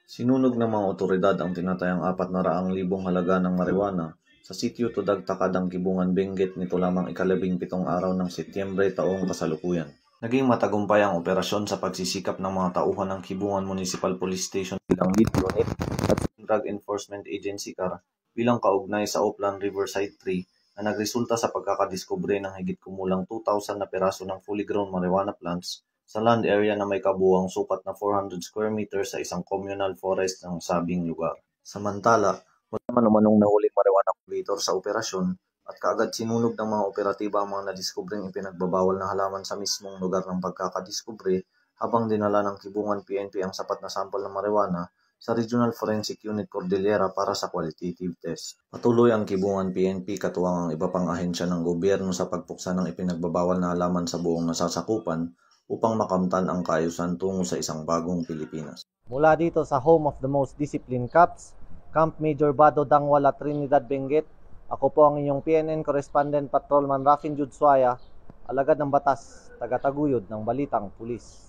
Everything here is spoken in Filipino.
Sinunog ng mga otoridad ang tinatayang 400,000 halaga ng marijuana sa sitio Tudag Takadang Kibungan, Benguet nito lamang ika-17 araw ng Setyembre taong kasalukuyan. Naging matagumpay ang operasyon sa pagsisikap ng mga tauhan ng Kibungan Municipal Police Station bilang lead unit at Drug Enforcement Agency CAR bilang kaugnay sa Oplan Riverside 3 na nagresulta sa pagkakadiskubre ng higit kumulang 2,000 na peraso ng fully grown marijuana plants sa land area na may kabuuang sukat na 400 square meters sa isang communal forest ng sabing lugar. Samantala, wala man umanong nahuling marijuana cultivator sa operasyon at kaagad sinunog ng mga operatiba ang mga nadiskubreng ipinagbabawal na halaman sa mismong lugar ng pagkakadiskubre habang dinala ng Kibungan PNP ang sapat na sample ng marijuana sa Regional Forensic Unit Cordillera para sa qualitative test. Patuloy ang Kibungan PNP katuwang ang iba pang ahensya ng gobyerno sa pagpuksa ng ipinagbabawal na halaman sa buong nasasakupan upang makamtan ang kaayusan tungo sa isang bagong Pilipinas. Mula dito sa home of the most disciplined cops, Camp Major Bado Dangwala, Trinidad, Benguet, ako po ang inyong PNN Correspondent Patrolman Raffin Jude Suaya, alagad ng batas, taga-taguyod ng Balitang Pulis.